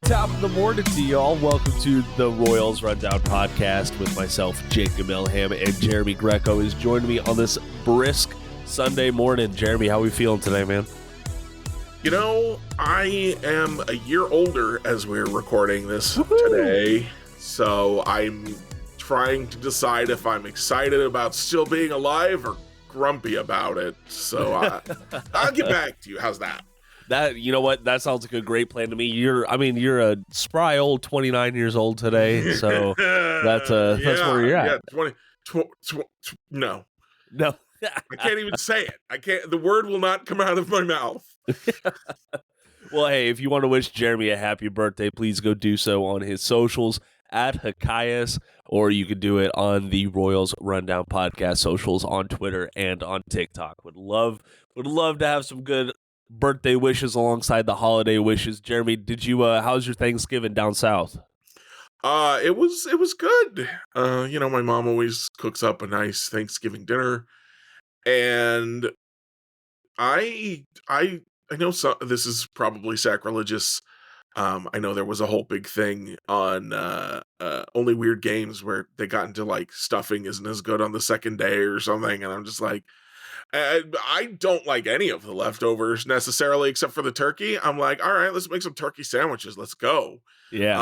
Top of the morning to y'all. Welcome to the Royals Rundown podcast with myself, Jake Milham, and Jeremy Greco is joining me on this brisk Sunday morning. Jeremy, how are we feeling today, man? You know, I am a year older as we're recording this today, so I'm trying to decide if I'm excited about still being alive or grumpy about it. So I'll get back to you. How's that? You know what? That sounds like a great plan to me. You're a spry old 29 years old today, so that's where you're at. Yeah, no. I can't even say it. The word will not come out of my mouth. Well, hey, if you want to wish Jeremy a happy birthday, please go do so on his socials at Hakayas, or you could do it on the Royals Rundown podcast socials on Twitter and on TikTok. Would love to have some good birthday wishes alongside the holiday wishes. Jeremy, did you how's your Thanksgiving down south? It was good. My mom always cooks up a nice Thanksgiving dinner, and I know this is probably sacrilegious. I know there was a whole big thing on Only Weird Games where they got into like stuffing isn't as good on the second day or something, and I'm just like, I don't like any of the leftovers necessarily, except for the turkey. I'm like, all right, let's make some turkey sandwiches. Let's go. Yeah.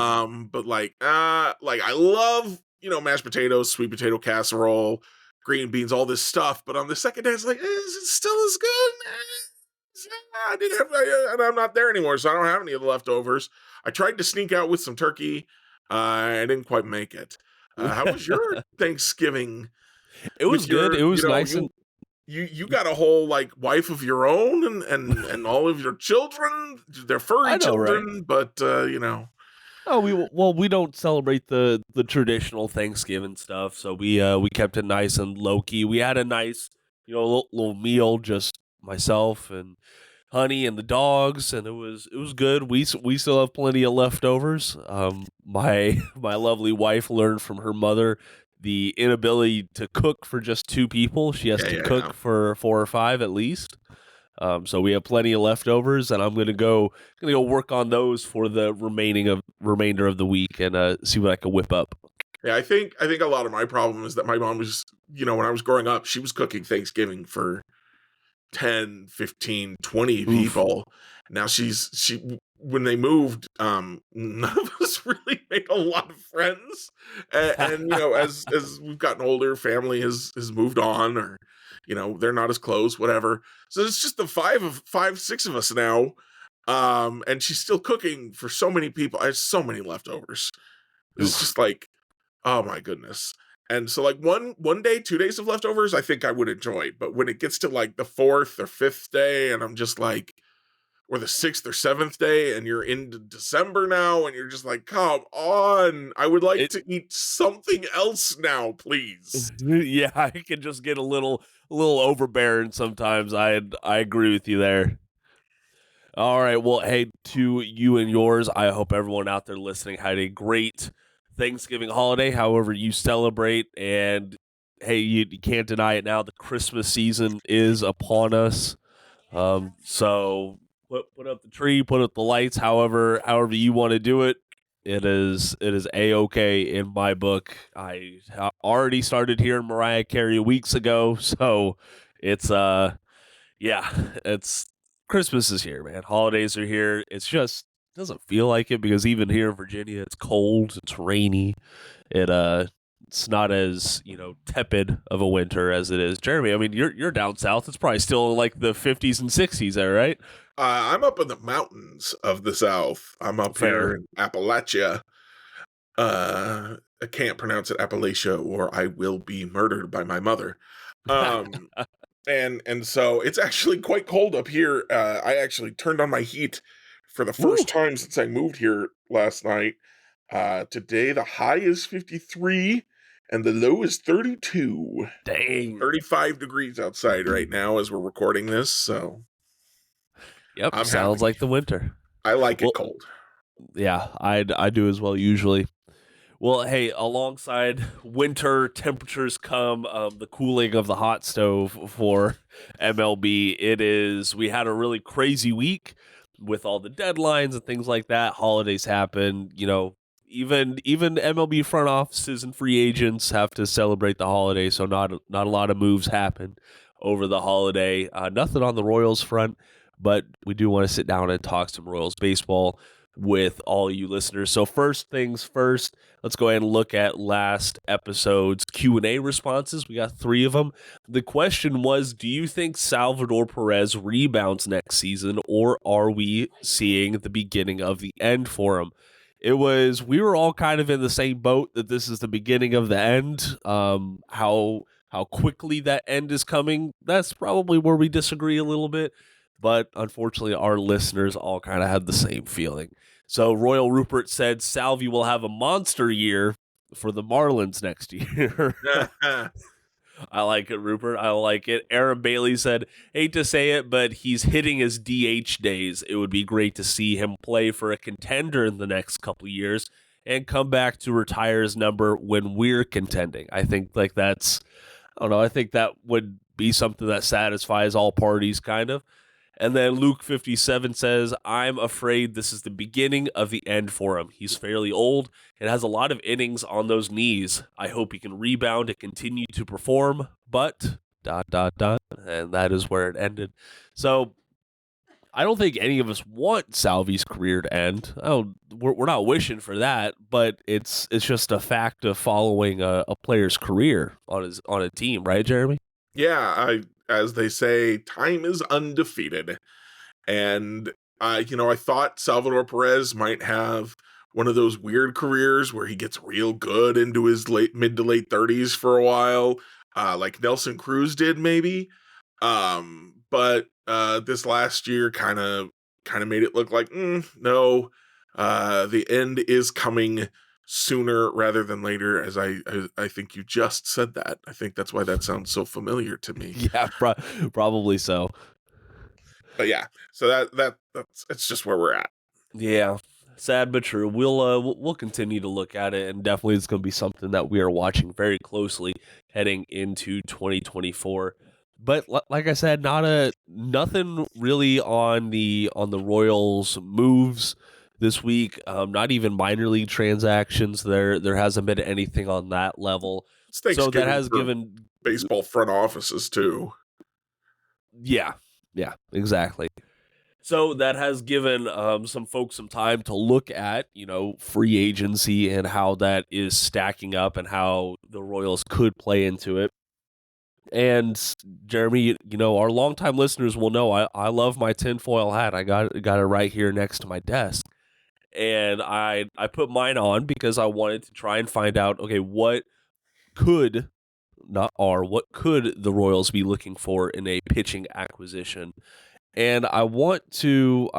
But I love, mashed potatoes, sweet potato casserole, green beans, all this stuff. But on the second day, it's like, is it still as good? And I'm not there anymore, so I don't have any of the leftovers. I tried to sneak out with some turkey. I didn't quite make it. How was your Thanksgiving? It was good. It was nice. You got a whole like wife of your own and all of your children, they're furry children, right? But Oh, we don't celebrate the traditional Thanksgiving stuff, so we kept it nice and low key. We had a nice little meal, just myself and Honey and the dogs, and it was good. We still have plenty of leftovers. My lovely wife learned from her mother the inability to cook for just two people. She has to cook for 4 or 5 at least. So we have plenty of leftovers, and I'm gonna go work on those for the remainder of the week and see what I can whip up. Yeah, I think a lot of my problem is that my mom was, when I was growing up, she was cooking Thanksgiving for 10, 15, 20 people. Now when they moved, none of us really made a lot of friends. And as we've gotten older, family has moved on, or, they're not as close, whatever. So it's just the 6 of us now. And she's still cooking for so many people. I have so many leftovers. It's just like, oh my goodness. And so like one day, 2 days of leftovers, I think I would enjoy. But when it gets to like the 4th or 5th day, and I'm just like, or the 6th or 7th day, and you're into December now, and you're just like, come on, I would like to eat something else now, please. Yeah, I can just get a little overbearing sometimes. I agree with you there. All right, well, hey, to you and yours, I hope everyone out there listening had a great Thanksgiving holiday, however you celebrate. And hey, you can't deny it now. The Christmas season is upon us. So put up the tree, put up the lights, however you want to do it. It is A-okay in my book. I already started hearing Mariah Carey weeks ago, so it's Christmas is here, man. Holidays are here. It's just doesn't feel like it because even here in Virginia, it's cold, it's rainy. It's not as tepid of a winter as it is. Jeremy, I mean, you're down south. It's probably still like the 50s and 60s there, right? I'm up in the mountains of the South. I'm up here in Appalachia. I can't pronounce it Appalachia, or I will be murdered by my mother. And so it's actually quite cold up here. I actually turned on my heat for the first time since I moved here last night. Today the high is 53 and the low is 32. Dang. 35 degrees outside right now as we're recording this, so yep, sounds like the winter. I like it cold. Yeah, I do as well usually. Well, hey, alongside winter temperatures come the cooling of the hot stove for MLB. We had a really crazy week. with all the deadlines and things like that, holidays happen, even MLB front offices and free agents have to celebrate the holiday, so not a lot of moves happen over the holiday. Nothing on the Royals front, but we do want to sit down and talk some Royals baseball with all you listeners. So first things first, let's go ahead and look at last episode's Q&A responses. We got 3 of them. The question was, do you think Salvador Perez rebounds next season, or are we seeing the beginning of the end for him? We were all kind of in the same boat that this is the beginning of the end. How quickly that end is coming, that's probably where we disagree a little bit. But unfortunately, our listeners all kind of had the same feeling. So Royal Rupert said Salvi will have a monster year for the Marlins next year. I like it, Rupert. I like it. Aaron Bailey said, hate to say it, but he's hitting his DH days. It would be great to see him play for a contender in the next couple years and come back to retire his number when we're contending. I think I don't know, I think that would be something that satisfies all parties, kind of. And then Luke57 says, I'm afraid this is the beginning of the end for him. He's fairly old and has a lot of innings on those knees. I hope he can rebound and continue to perform, but ... And that is where it ended. So I don't think any of us want Salvi's career to end. We're not wishing for that, but it's just a fact of following a player's career on a team, right, Jeremy? Yeah, as they say, time is undefeated. And, I thought Salvador Perez might have one of those weird careers where he gets real good into his mid to late 30s for a while, like Nelson Cruz did maybe. But this last year kind of made it look like, no, the end is coming sooner rather than later, as I think you just said that. I think that's why that sounds so familiar to me. Yeah, probably so. But yeah, so that's it's just where we're at. Yeah, sad but true. We'll continue to look at it, and definitely it's going to be something that we are watching very closely heading into 2024. But like I said, nothing really on the Royals moves this week. Not even minor league transactions. There hasn't been anything on that level. It's So that Thanksgiving has for given baseball front offices too. Yeah, exactly. So that has given some folks some time to look at, free agency and how that is stacking up and how the Royals could play into it. And Jeremy, our longtime listeners will know I love my tinfoil hat. I got it right here next to my desk. And I put mine on because I wanted to try and find out, okay, what could the Royals be looking for in a pitching acquisition? And I want to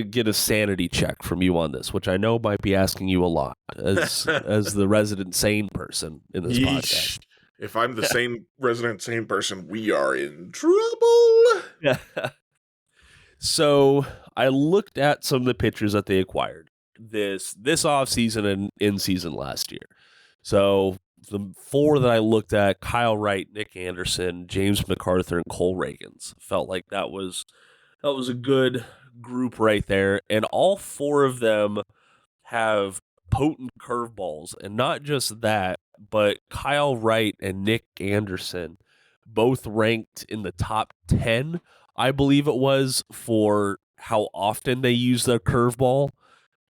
get a sanity check from you on this, which I know might be asking you a lot as the resident sane person in this podcast. If I'm the resident sane person, we are in trouble. Yeah. So I looked at some of the pitchers that they acquired this offseason and in season last year. So the 4 that I looked at: Kyle Wright, Nick Anderson, James MacArthur, and Cole Reagans. Felt like that was a good group right there. And all 4 of them have potent curveballs. And not just that, but Kyle Wright and Nick Anderson both ranked in the top 10, I believe it was, for how often they use their curveball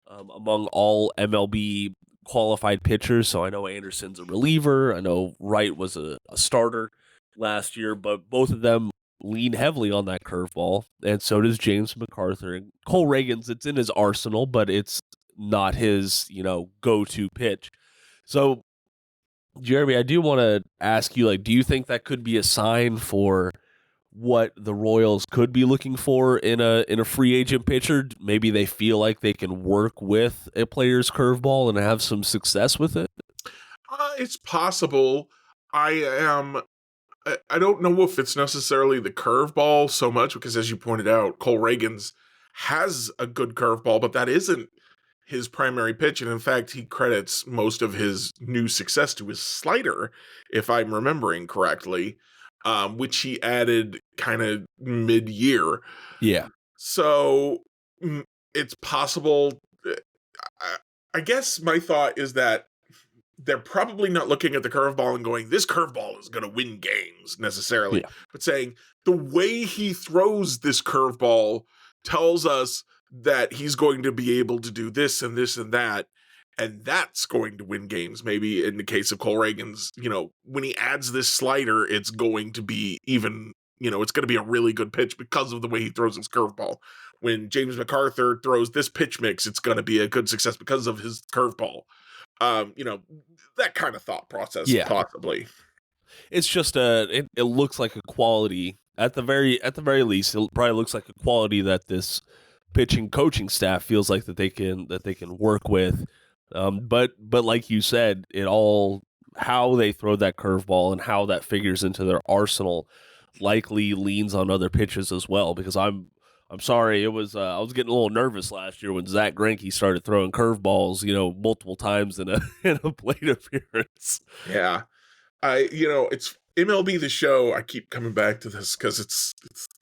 among all MLB qualified pitchers. So I know Anderson's a reliever. I know Wright was a starter last year, but both of them lean heavily on that curveball, and so does James MacArthur. And Cole Reagans, it's in his arsenal, but it's not his, go-to pitch. So, Jeremy, I do want to ask you, do you think that could be a sign for what the Royals could be looking for in a free agent pitcher? Maybe they feel like they can work with a player's curveball and have some success with it? It's possible. I don't know if it's necessarily the curveball so much, because as you pointed out, Cole Reagans has a good curveball, but that isn't his primary pitch. And in fact, he credits most of his new success to his slider, if I'm remembering correctly, which he added kind of mid-year. Yeah. So it's possible. I, I guess my thought is that they're probably not looking at the curveball and going, this curveball is going to win games necessarily, Yeah. but saying the way he throws this curveball tells us that he's going to be able to do this and this and that. And that's going to win games. Maybe in the case of Cole Reagan's, when he adds this slider, it's going to be even, it's going to be a really good pitch because of the way he throws his curveball. When James MacArthur throws this pitch mix, it's going to be a good success because of his curveball. That kind of thought process, Yeah. possibly. It's just it looks like a quality at the very least. It probably looks like a quality that this pitching coaching staff feels like that they can work with. But like you said, it all how they throw that curveball and how that figures into their arsenal likely leans on other pitches as well. Because I'm sorry, it was I was getting a little nervous last year when Zach Greinke started throwing curveballs, multiple times in a in a plate appearance. Yeah. It's MLB The Show. I keep coming back to this because it's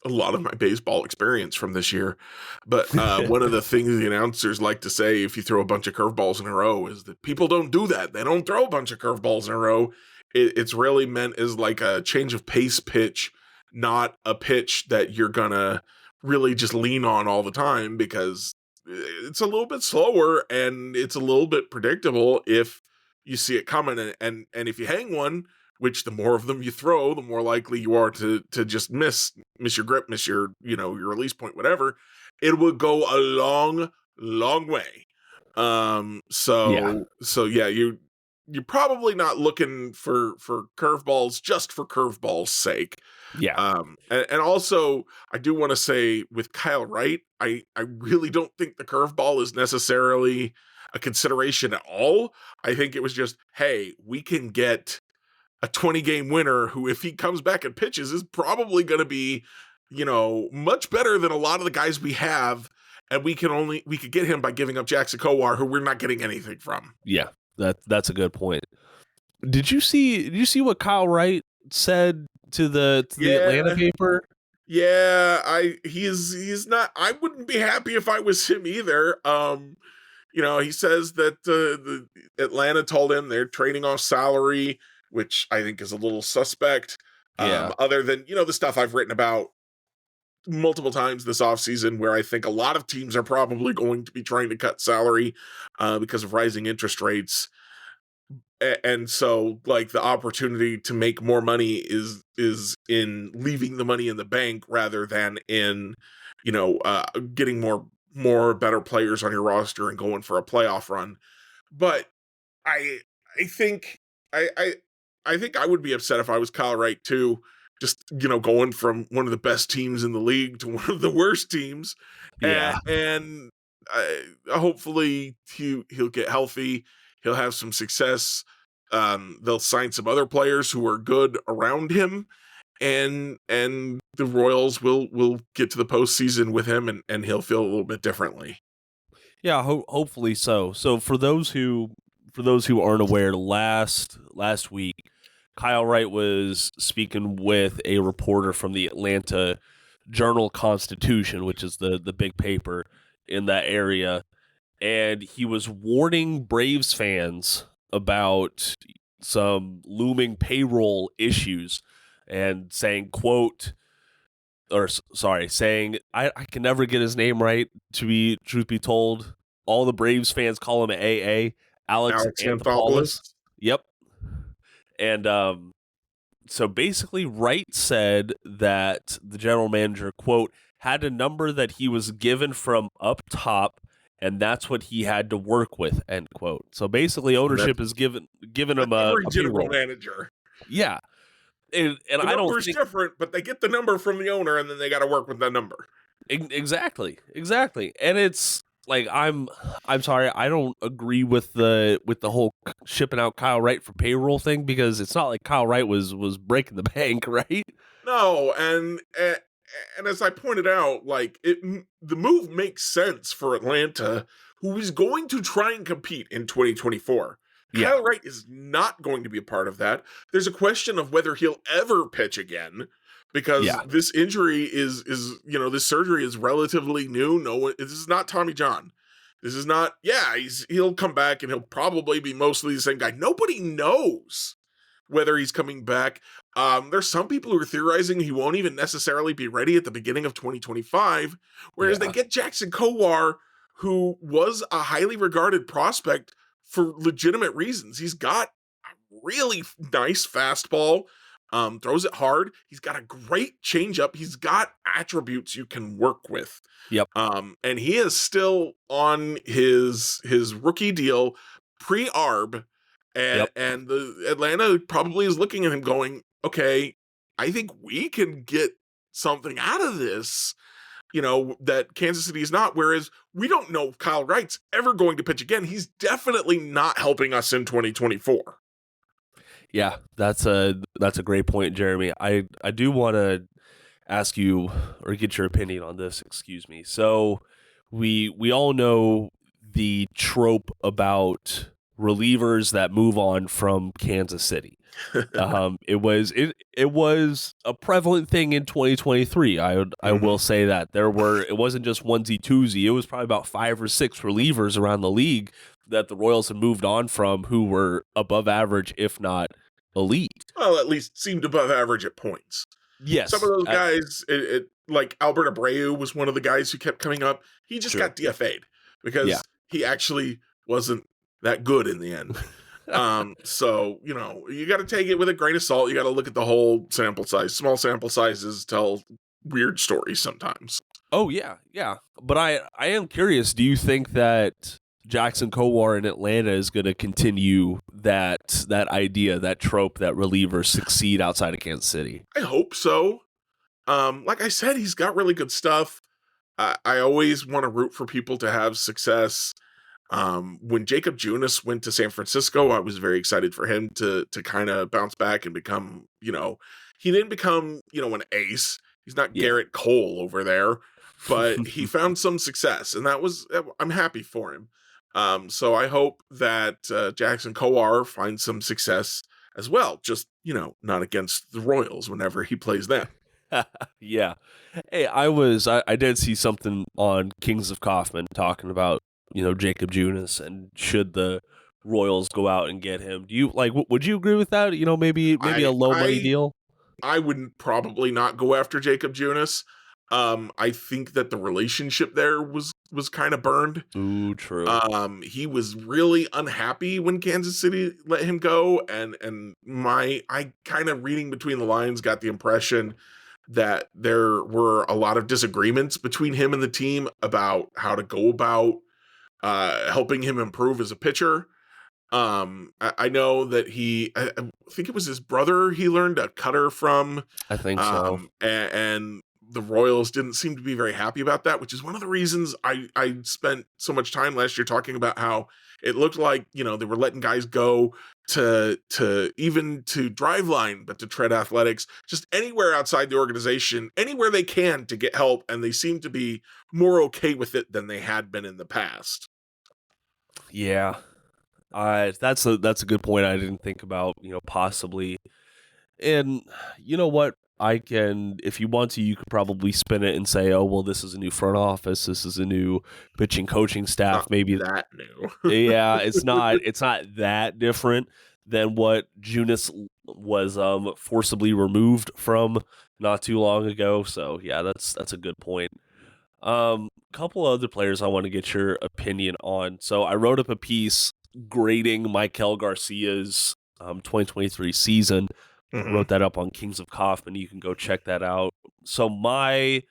a lot of my baseball experience from this year. But one of the things the announcers like to say if you throw a bunch of curveballs in a row is that people don't do that. They don't throw a bunch of curveballs in a row. It's really meant as like a change of pace pitch, not a pitch that you're gonna really just lean on all the time, because it's a little bit slower and it's a little bit predictable if you see it coming, and if you hang one, which the more of them you throw, the more likely you are to just miss your grip, miss your your release point, whatever. It would go a long way. Yeah. So yeah, you're probably not looking for curveballs just for curveballs' sake. Yeah. And also I do want to say with Kyle Wright, I really don't think the curveball is necessarily a consideration at all. I think it was just, hey, we can get a 20-game winner who, if he comes back and pitches, is probably going to be, much better than a lot of the guys we have. And we could get him by giving up Jackson Kowar, who we're not getting anything from. Yeah. That's a good point. Did you see what Kyle Wright said to the Atlanta Yeah. paper? Yeah, he's not. I wouldn't be happy if I was him either. He says that the Atlanta told him they're trading off salary, which I think is a little suspect. Yeah. Other than, the stuff I've written about multiple times this offseason, where I think a lot of teams are probably going to be trying to cut salary because of rising interest rates. And so, like, the opportunity to make more money is in leaving the money in the bank rather than in, getting more better players on your roster and going for a playoff run. But I I think I think I would be upset if I was Kyle Wright too. Just, going from one of the best teams in the league to one of the worst teams, Yeah. and hopefully he'll get healthy. He'll have some success. They'll sign some other players who are good around him, and the Royals will get to the postseason with him, and he'll feel a little bit differently. Yeah, hopefully so. So for those who aren't aware, last week Kyle Wright was speaking with a reporter from the Atlanta Journal-Constitution, which is the big paper in that area, and he was warning Braves fans about some looming payroll issues and saying, quote, saying, I can never get his name right, to be truth be told. All the Braves fans call him AA, Alex Anthopoulos. Anthopoulos. Yep. And so basically Wright said that the general manager, quote, had a number that he was given from up top, and that's what he had to work with, end quote. So basically ownership is given him a Every general payroll. manager. Yeah. And The I don't number's think different, but they get the number from the owner, and then they got to work with that number. exactly. And it's like I'm sorry, I don't agree with the whole shipping out Kyle Wright for payroll thing, because it's not like Kyle Wright was breaking the bank, right? No, and as I pointed out, like the move makes sense for Atlanta, who is going to try and compete in 2024. Yeah. Kyle Wright is not going to be a part of that. There's a question of whether he'll ever pitch again. because Yeah. this injury is this surgery is relatively new. No one, this is not Tommy John. This is not. Yeah, he'll come back and he'll probably be mostly the same guy. Nobody knows whether he's coming back. There's some people who are theorizing he won't even necessarily be ready at the beginning of 2025, whereas they Yeah. get Jackson Kowar, who was a highly regarded prospect for legitimate reasons. He's got a really nice fastball, throws it hard. He's got a great changeup. He's got attributes you can work with. Yep. And he is still on his rookie deal pre-arb, Yep. and the Atlanta probably is looking at him going, okay, I think we can get something out of this, that Kansas City is not. Whereas we don't know if Kyle Wright's ever going to pitch again. He's definitely not helping us in 2024. Yeah, that's a great point, Jeremy. I do want to ask you or get your opinion on this. Excuse me. So we all know the trope about relievers that move on from Kansas City. It was a prevalent thing in 2023. I will say that it wasn't just onesie twosie. It was probably about 5 or 6 relievers around the league that the Royals had moved on from who were above average, if not elite. Well, at least seemed above average at points. Yes, some of those guys, like Albert Abreu was one of the guys who kept coming up. He just got DFA'd because he actually wasn't that good in the end. So, you got to take it with a grain of salt. You got to look at the whole sample size. Small sample sizes tell weird stories sometimes. Oh, yeah. But I am curious. Do you think that Jackson Kowar in Atlanta is going to continue that idea, that trope that relievers succeed outside of Kansas City? I hope so. Like I said, he's got really good stuff. I always want to root for people to have success. When Jacob Junis went to San Francisco, I was very excited for him to kind of bounce back and become, he didn't become, an ace. He's not Garrett Cole over there, but he found some success, and I'm happy for him. So I hope that Jackson Kowar finds some success as well. Just, not against the Royals whenever he plays them. Yeah. Hey, I did see something on Kings of Kaufman talking about, Jacob Junis, and should the Royals go out and get him. Do you would you agree with that? Maybe a low money deal? I wouldn't probably not go after Jacob Junis. I think that the relationship there was kind of burned. Ooh, true. He was really unhappy when Kansas City let him go, and I kind of, reading between the lines, got the impression that there were a lot of disagreements between him and the team about how to go about helping him improve as a pitcher. I know that I think it was his brother he learned a cutter from. I think so. And the Royals didn't seem to be very happy about that, which is one of the reasons I spent so much time last year talking about how it looked like, they were letting guys go to Driveline, but to Tread Athletics, just anywhere outside the organization, anywhere they can to get help. And they seem to be more okay with it than they had been in the past. Yeah. That's a good point I didn't think about, possibly. And you know what? If you want to, you could probably spin it and say, oh, well, this is a new front office. This is a new pitching coaching staff. Not maybe that new. Yeah, it's not that different than what Junis was forcibly removed from not too long ago. So yeah, that's a good point. Couple other players I want to get your opinion on. So I wrote up a piece grading Maikel Garcia's 2023 season. Mm-hmm. Wrote that up on Kings of Kaufman. You can go check that out. So I'm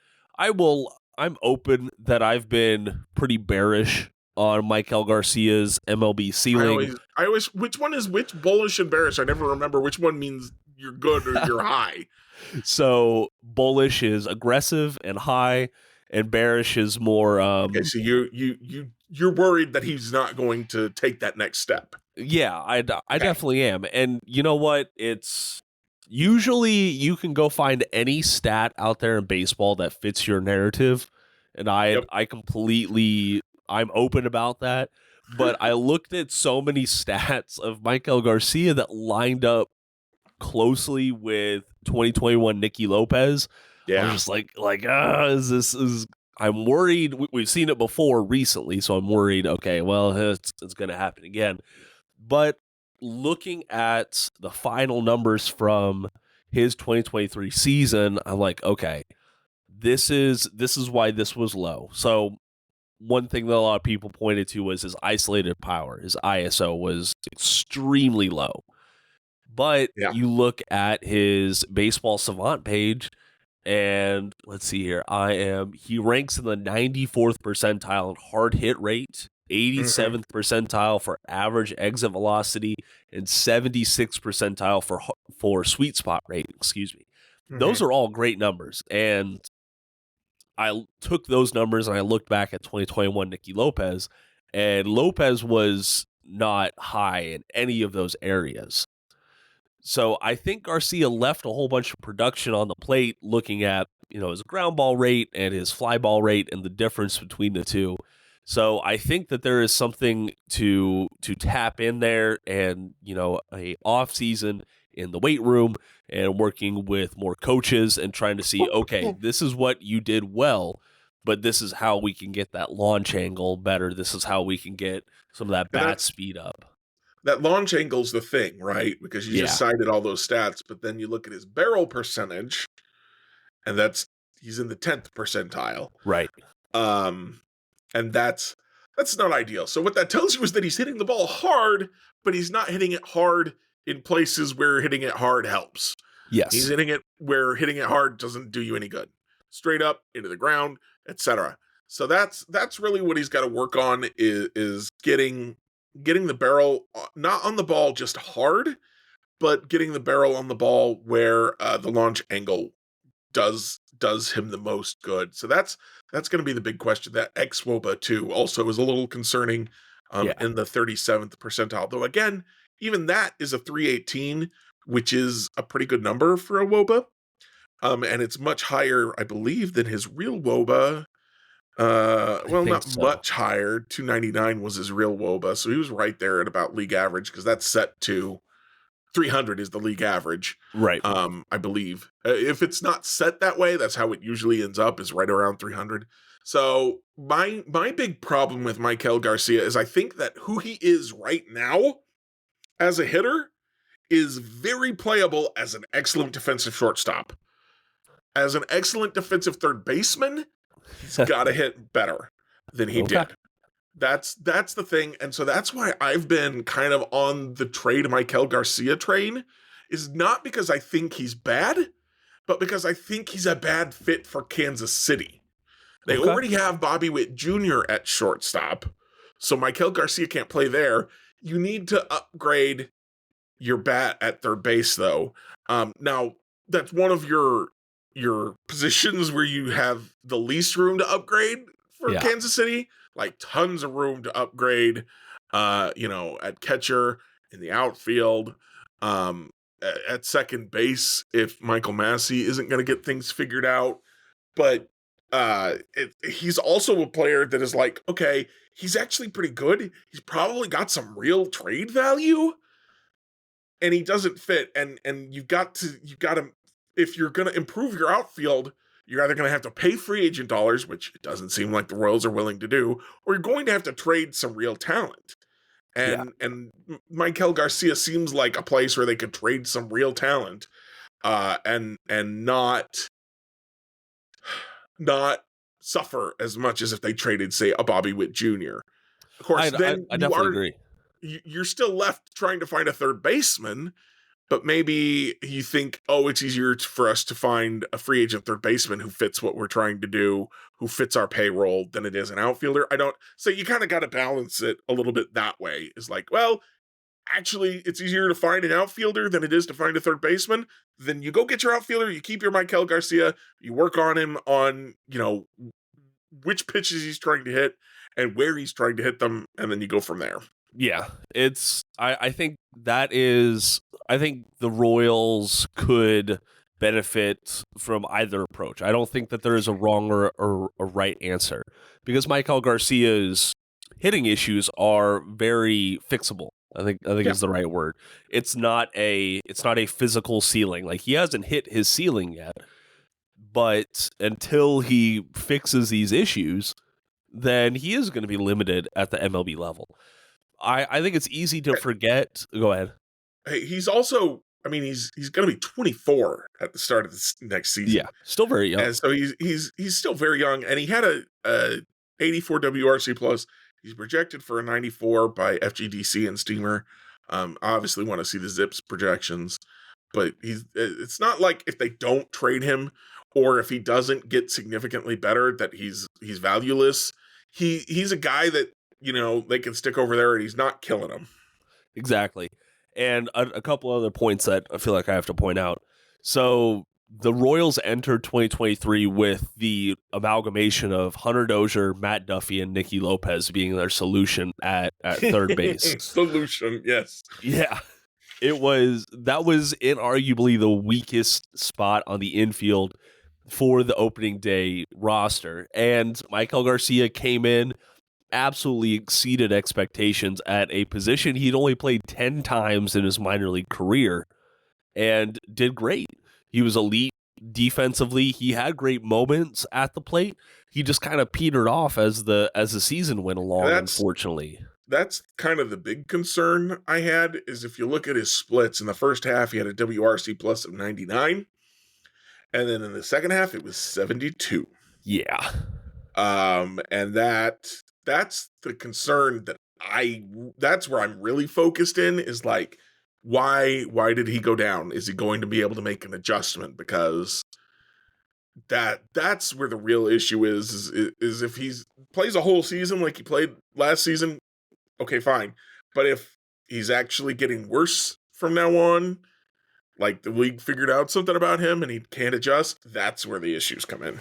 open that I've been pretty bearish on Maikel Garcia's MLB ceiling. I always which one is which? Bullish and bearish. I never remember which one means you're good or you're high. So bullish is aggressive and high, and bearish is more. Okay, so you're worried that he's not going to take that next step. Yeah, I definitely am. And you know what? It's usually you can go find any stat out there in baseball that fits your narrative. And I'm open about that. But I looked at so many stats of Maikel Garcia that lined up closely with 2021 Nicky Lopez, I was Yeah. just is I'm worried. We've seen it before recently, so I'm worried. Okay, well, it's going to happen again. But looking at the final numbers from his 2023 season, I'm like, okay, this is why this was low. So one thing that a lot of people pointed to was his isolated power. His ISO was extremely low. But Yeah. you look at his baseball savant page, and let's see here. He ranks in the 94th percentile in hard hit rate, Hmm. 87th percentile for average exit velocity, and 76th percentile for sweet spot rate. Excuse me. Hmm. Those are all great numbers, and I took those numbers and I looked back at 2021 Nicky Lopez, and Lopez was not high in any of those areas. So I think Garcia left a whole bunch of production on the plate looking at, his ground ball rate and his fly ball rate and the difference between the two. So I think that there is something to tap in there, and, a off season in the weight room and working with more coaches and trying to see, okay, this is what you did well, but this is how we can get that launch angle better. This is how we can get some of that And bat speed up. that launch angle's the thing, right? Because you just Yeah, cited all those stats, but then you look at his barrel percentage, and he's in the 10th percentile. right. Um, and that's not ideal. So what that tells you is that he's hitting the ball hard, but he's not hitting it hard in places where hitting it hard helps. He's Yes. hitting it where hitting it hard doesn't do you any good. Straight up into the ground, etc. So that's really what he's got to work on is getting the barrel not on the ball just hard, but getting the barrel on the ball where the launch angle does him the most good. So that's going to be the big question. That xwOBA too also is a little concerning Yeah. in the 37th percentile. Though again, even that is a 318, which is a pretty good number for a wOBA. And it's much higher, I believe, than his real wOBA. I Well, think not so. much higher. 299 was his real wOBA, so he was right there at about league average because that's set to 300 is the league average. Right. I believe. If it's not set that way, that's how it usually ends up, is right around 300. So my big problem with Maikel Garcia is I think that who he is right now as a hitter is very playable as an excellent defensive shortstop. As an excellent defensive third baseman, he's got to hit better than he Okay. did. That's the thing, and so that's why I've been kind of on the trade Maikel Garcia train, is not because I think he's bad, but because I think he's a bad fit for Kansas City. They Okay. already have Bobby Witt Jr. at shortstop, so Maikel Garcia can't play there. You need to upgrade your bat at third base, though. Now that's one of your positions where you have the least room to upgrade for Yeah. Kansas City, like tons of room to upgrade, at catcher, in the outfield, um, at second base if Michael Massey isn't going to get things figured out. But he's also a player that is like, okay, he's actually pretty good. He's probably got some real trade value, and he doesn't fit. And you've got to if you're going to improve your outfield, you're either going to have to pay free agent dollars, which it doesn't seem like the Royals are willing to do, or you're going to have to trade some real talent. Yeah. And Maikel Garcia seems like a place where they could trade some real talent, and not suffer as much as if they traded, say, a Bobby Witt Jr. Of course, then I definitely agree. you're still left trying to find a third baseman. But maybe you think, oh, it's easier for us to find a free agent third baseman who fits what we're trying to do, who fits our payroll, than it is an outfielder. So you kind of got to balance it a little bit that way. It's like, well, actually, it's easier to find an outfielder than it is to find a third baseman. Then you go get your outfielder, you keep your Maikel Garcia, you work on him on, which pitches he's trying to hit and where he's trying to hit them, and then you go from there. Yeah. I think I think the Royals could benefit from either approach. I don't think that there is a wrong or a right answer, because Maikel Garcia's hitting issues are very fixable. I think Yeah. is the right word. It's not a physical ceiling. Like he hasn't hit his ceiling yet, but until he fixes these issues, then he is going to be limited at the MLB level. I think it's easy to forget. Go ahead. Hey, he's also, I mean, he's going to be 24 at the start of this next season. Yeah, still very young. And so he's still very young, and he had a 84 WRC plus. He's projected for a 94 by FGDC and Steamer. Obviously want to see the Zips projections, but it's not like if they don't trade him or if he doesn't get significantly better that he's valueless. He's a guy that, they can stick over there and he's not killing them. Exactly. And a couple other points that I feel like I have to point out. So the Royals entered 2023 with the amalgamation of Hunter Dozier, Matt Duffy, and Nicky Lopez being their solution at third base. Solution, yes. Yeah. That was inarguably the weakest spot on the infield for the opening day roster. And Maikel Garcia came in, absolutely exceeded expectations at a position he'd only played 10 times in his minor league career and did great. He was elite defensively. He had great moments at the plate. He just kind of petered off as the season went along, unfortunately. That's kind of the big concern I had is if you look at his splits in the first half, he had a WRC plus of 99. And then in the second half, it was 72. Yeah. And that's the concern that's where I'm really focused in is like, why did he go down? Is he going to be able to make an adjustment? Because that's where the real issue is if he's plays a whole season like he played last season, okay, fine. But if he's actually getting worse from now on, like the league figured out something about him and he can't adjust, that's where the issues come in.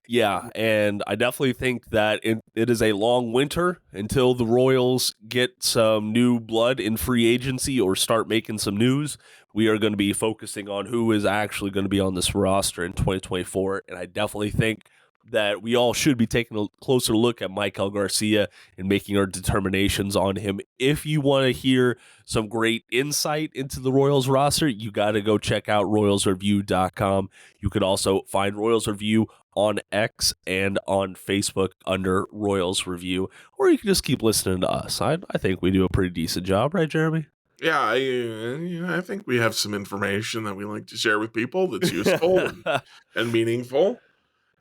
Yeah, and I definitely think that it is a long winter until the Royals get some new blood in free agency or start making some news. We are going to be focusing on who is actually going to be on this roster in 2024, and I definitely think that we all should be taking a closer look at Maikel Garcia and making our determinations on him. If you want to hear some great insight into the Royals roster, you got to go check out RoyalsReview.com. You can also find Royals Review on X and on Facebook under Royals Review, or you can just keep listening to us. I think we do a pretty decent job, right, Jeremy? Yeah, I think we have some information that we like to share with people that's useful and meaningful.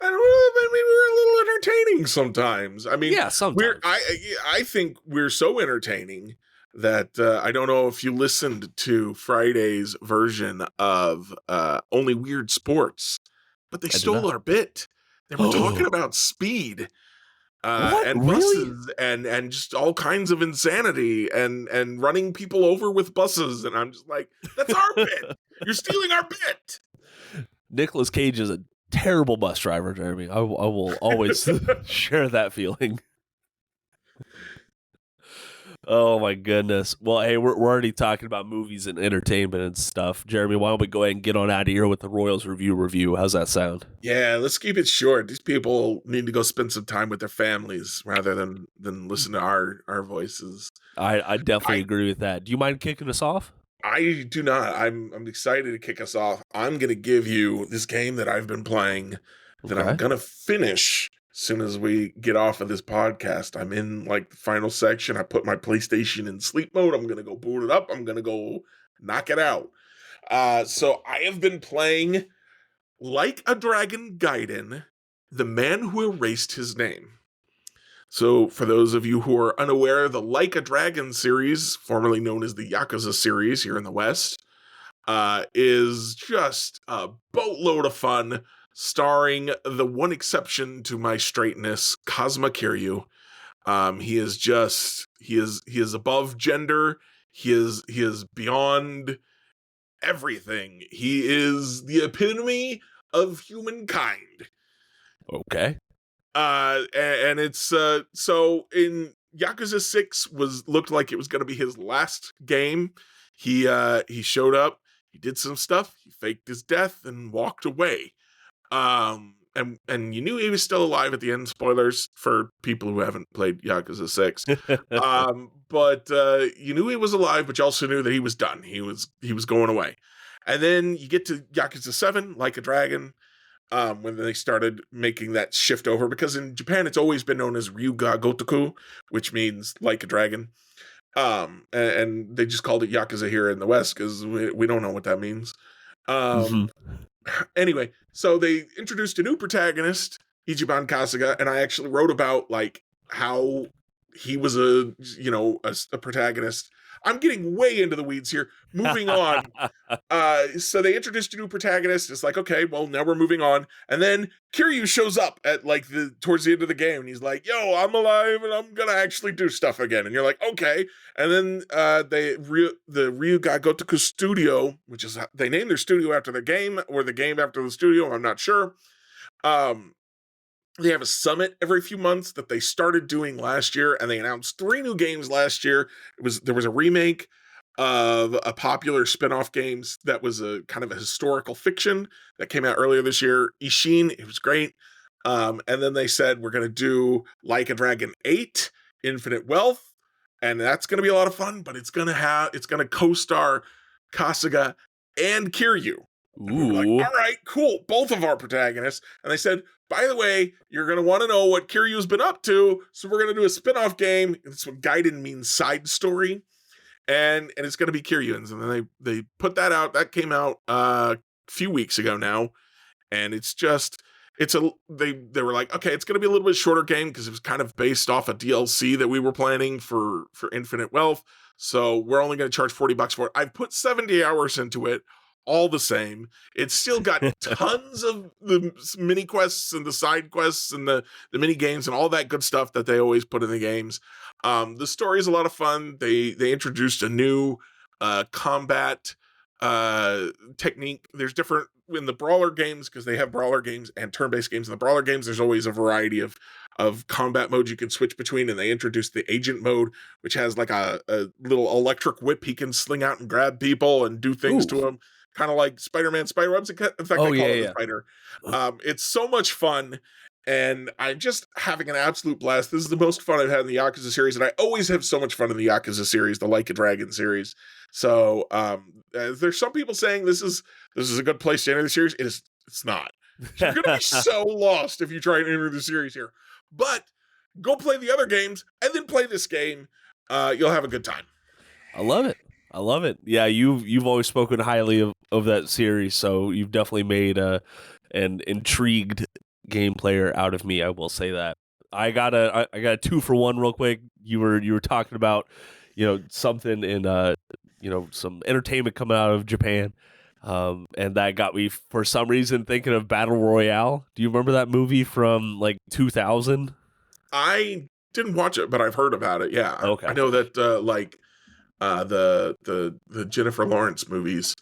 And maybe we're a little entertaining sometimes. I mean, yeah, sometimes. I think we're so entertaining that I don't know if you listened to Friday's version of Only Weird Sports, but they stole our bit. They were talking about speed and buses and just all kinds of insanity and running people over with buses. And I'm just like, that's our bit. You're stealing our bit. Nicolas Cage is a terrible bus driver, Jeremy. I will always share that feeling. Oh my goodness. Well, hey, we're already talking about movies and entertainment and stuff. Jeremy, why don't we go ahead and get on out of here with the Royals review? How's that sound? Yeah, let's keep it short. These people need to go spend some time with their families rather than listen to our voices. I definitely agree with that. Do you mind kicking us off? I do not. I'm excited to kick us off. I'm going to give you this game that I've been playing that I'm going to finish as soon as we get off of this podcast. I'm in like the final section. I put my PlayStation in sleep mode. I'm going to go boot it up. I'm going to go knock it out. So I have been playing Like a Dragon Gaiden, The Man Who Erased His Name. So for those of you who are unaware, the Like a Dragon series, formerly known as the Yakuza series here in the West, is just a boatload of fun, starring the one exception to my straightness, Kazuma Kiryu. He is above gender. He is beyond everything. He is the epitome of humankind. Okay. And it's so in Yakuza 6 looked like it was going to be his last game. He showed up, he did some stuff, he faked his death and walked away. and you knew he was still alive at the end. Spoilers for people who haven't played Yakuza 6. But you knew he was alive, but you also knew that he was done. He was going away. And then you get to Yakuza 7, Like a Dragon, when they started making that shift over, because in Japan it's always been known as Ryuga Gotoku, which means like a dragon. And they just called it Yakuza here in the West because we don't know what that means. Mm-hmm. Anyway, so they introduced a new protagonist, Ichiban Kasuga, and I actually wrote about like how he was a protagonist. I'm getting way into the weeds here. Moving on. So they introduced a new protagonist. It's like, okay, well, now we're moving on. And then Kiryu shows up at like towards the end of the game, and he's like, yo, I'm alive and I'm gonna actually do stuff again. And you're like, okay. And then the Ryuga Gotoku Studio, which is they named their studio after the game, or the game after the studio, I'm not sure. They have a summit every few months that they started doing last year, and they announced 3 new games last year. There was a remake of a popular spin-off games that was a kind of a historical fiction that came out earlier this year, Ishin. It was great. And then they said, we're going to do Like a Dragon 8, Infinite Wealth, and that's going to be a lot of fun, but it's going to co-star Kasuga and Kiryu. And we were like, all right, cool, both of our protagonists. And they said, by the way, you're going to want to know what Kiryu's been up to, so we're going to do a spin-off game. That's what Gaiden means, side story. And it's going to be Kiryu's. And then they put that out. That came out a few weeks ago now. And they were like, okay, it's going to be a little bit shorter game because it was kind of based off a DLC that we were planning for Infinite Wealth. So we're only going to charge $40 for it. I've put 70 hours into it. All the same, it's still got tons of the mini quests and the side quests and the mini games and all that good stuff that they always put in the games. The story is a lot of fun. They introduced a new combat technique. There's different in the brawler games, because they have brawler games and turn-based games. In the brawler games, there's always a variety of combat modes you can switch between, and they introduced the agent mode, which has like a little electric whip he can sling out and grab people and do things to them. Kind of like Spider-Man Spider-Webs. In fact, I call it a spider. It's so much fun, and I'm just having an absolute blast. This is the most fun I've had in the Yakuza series, and I always have so much fun in the Yakuza series, the Like a Dragon series. So there's some people saying this is a good place to enter the series. It's not. You're going to be so lost if you try and enter the series here. But go play the other games, and then play this game. You'll have a good time. I love it. Yeah, you've always spoken highly of that series, so you've definitely made an intrigued game player out of me. I will say that. I got a 2-for-1 real quick. You were talking about something in some entertainment coming out of Japan, and that got me for some reason thinking of Battle Royale. Do you remember that movie from like 2000? I didn't watch it, but I've heard about it. Yeah, okay. I know that the Jennifer Lawrence movies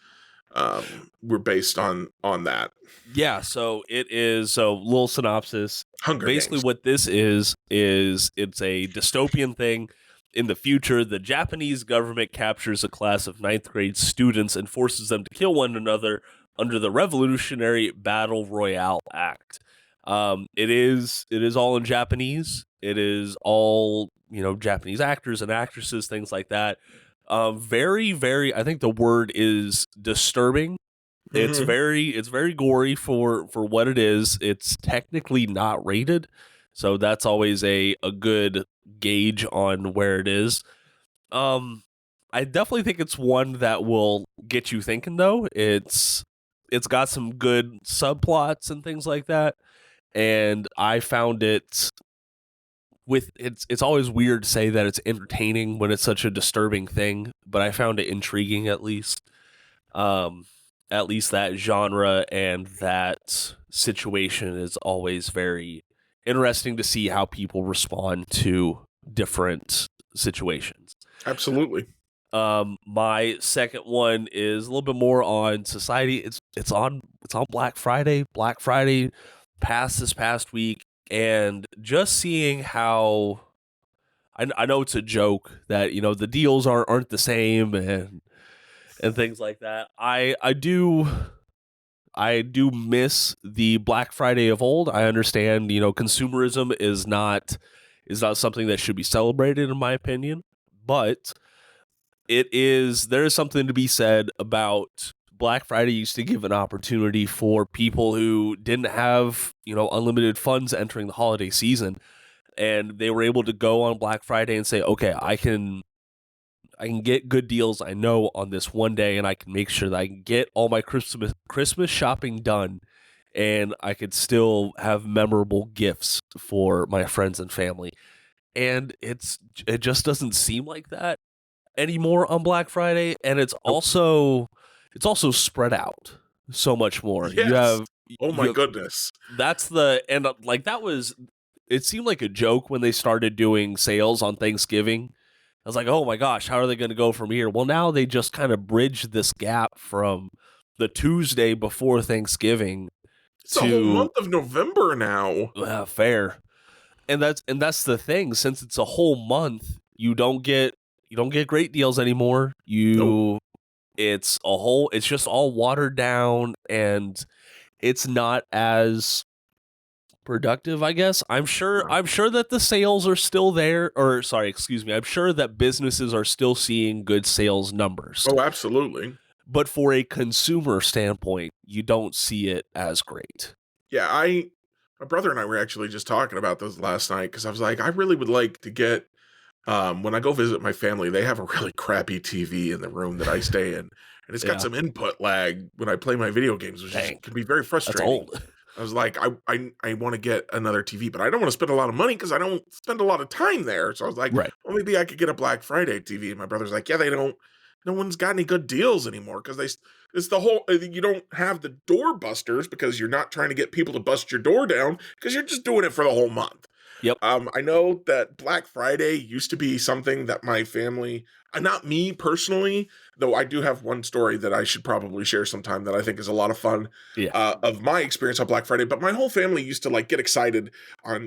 were based on that. Yeah, so it is. So little synopsis. Hunger Basically, Games. what this is it's a dystopian thing. In the future, the Japanese government captures a class of 9th grade students and forces them to kill one another under the Revolutionary Battle Royale Act. It is all in Japanese. It is all Japanese actors and actresses, things like that. Very, very. I think the word is disturbing. It's very gory for what it is. It's technically not rated, so that's always a good gauge on where it is. I definitely think it's one that will get you thinking, though. It's got some good subplots and things like that, and I found it it's always weird to say that it's entertaining when it's such a disturbing thing, but I found it intriguing at least. At least that genre and that situation is always very interesting to see how people respond to different situations. Absolutely. My second one is a little bit more on society. It's on Black Friday. Black Friday passed this past week, and just seeing how I know it's a joke that the deals aren't the same and things like that. I do I do miss the Black Friday of old. I understand, consumerism is not something that should be celebrated, in my opinion, but there is something to be said about Black Friday used to give an opportunity for people who didn't have, unlimited funds entering the holiday season, and they were able to go on Black Friday and say, okay, I can get good deals, I know, on this one day, and I can make sure that I can get all my Christmas shopping done, and I could still have memorable gifts for my friends and family. And it just doesn't seem like that anymore on Black Friday, and Nope. it's also spread out so much more. Yes. Oh my goodness. That's the and like that was it seemed like a joke when they started doing sales on Thanksgiving. I was like, oh my gosh, how are they going to go from here? Well, now they just kind of bridged this gap from the Tuesday before Thanksgiving It's a whole month of November now. fair. And that's the thing. Since it's a whole month, you don't get great deals anymore. Nope. It's just all watered down, and it's not as productive, I guess. I'm sure that the sales are still there, or sorry, excuse me. I'm sure that businesses are still seeing good sales numbers. Oh, absolutely. But for a consumer standpoint, you don't see it as great. Yeah, my brother and I were actually just talking about this last night because I was like, I really would like to get when I go visit my family, they have a really crappy TV in the room that I stay in, and it's got some input lag when I play my video games, which can be very frustrating. That's old. I was like, I want to get another TV, but I don't want to spend a lot of money because I don't spend a lot of time there. So I was like, Right. well, maybe I could get a Black Friday TV. And my brother's like, yeah, no one's got any good deals anymore because it's the whole, you don't have the door busters because you're not trying to get people to bust your door down because you're just doing it for the whole month. Yep. I know that Black Friday used to be something that my family, not me personally, though I do have one story that I should probably share sometime that I think is a lot of fun of my experience on Black Friday. But my whole family used to like get excited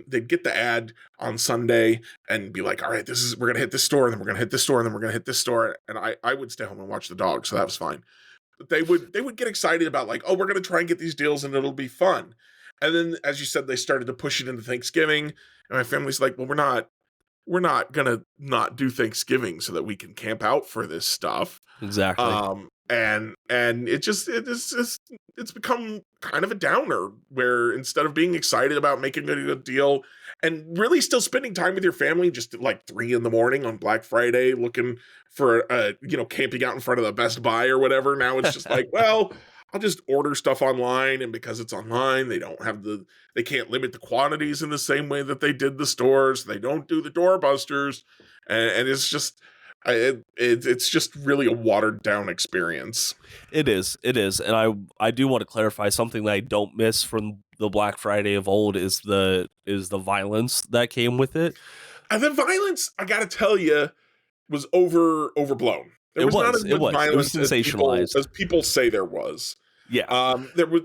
they'd get the ad on Sunday and be like, all right, we're going to hit this store and then we're going to hit this store and then we're going to hit this store. And I would stay home and watch the dog. So that was fine. But they would get excited about like, oh, we're going to try and get these deals and it'll be fun. And then, as you said, they started to push it into Thanksgiving. And my family's like, well, we're not gonna not do Thanksgiving so that we can camp out for this stuff. Exactly. And it's become kind of a downer where instead of being excited about making a good deal and really still spending time with your family just at like 3 a.m. on Black Friday looking for camping out in front of the Best Buy or whatever. Now it's just like, well, I'll just order stuff online, and because it's online, they can't limit the quantities in the same way that they did the stores. They don't do the doorbusters, and it's just it's just really a watered down experience. It is, and I do want to clarify something that I don't miss from the Black Friday of old is the violence that came with it. And the violence, I gotta tell you, was overblown. There was not as much violence sensationalized as people say there was. Yeah. There was,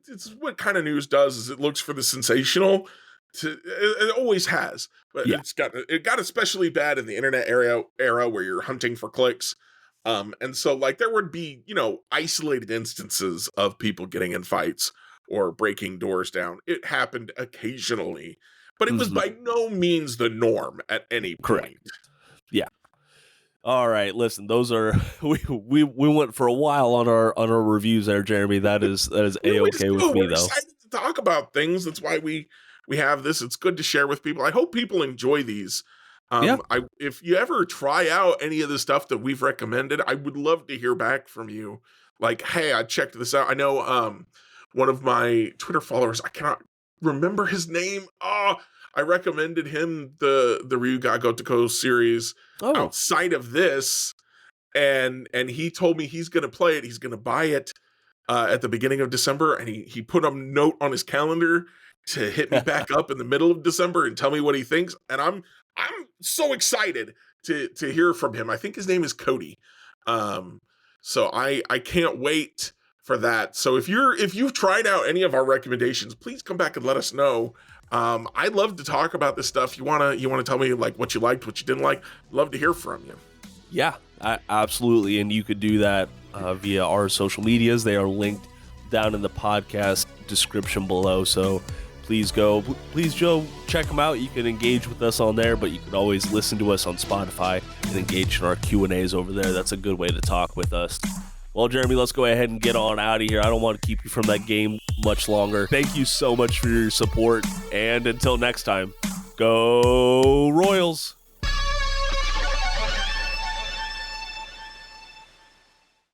it's what kind of news does is it looks for the sensational. It always has, but it got especially bad in the internet era where you're hunting for clicks. And so like there would be, isolated instances of people getting in fights or breaking doors down. It happened occasionally, but it was by no means the norm at any point. Correct. Yeah. All right, listen, those are we went for a while on our reviews there, Jeremy. That is A-okay with me, We're excited to talk about things. That's why we have this. It's good to share with people. I hope people enjoy these. If you ever try out any of the stuff that we've recommended, I would love to hear back from you. Like, hey, I checked this out. I know one of my Twitter followers, I cannot remember his name. I recommended him the Ryuga Gotoku series outside of this, and he told me he's going to play it. He's going to buy it at the beginning of December, and he put a note on his calendar to hit me back up in the middle of December and tell me what he thinks. And I'm so excited to hear from him. I think his name is Cody. So I can't wait for that. So if you've tried out any of our recommendations, please come back and let us know. I'd love to talk about this stuff. You wanna tell me like what you liked, what you didn't like? Love to hear from you. Yeah, absolutely. And you could do that via our social medias. They are linked down in the podcast description below. So please go check them out. You can engage with us on there, but you can always listen to us on Spotify and engage in our Q&As over there. That's a good way to talk with us. Well, Jeremy, let's go ahead and get on out of here. I don't want to keep you from that game much longer. Thank you so much for your support, and until next time, go Royals!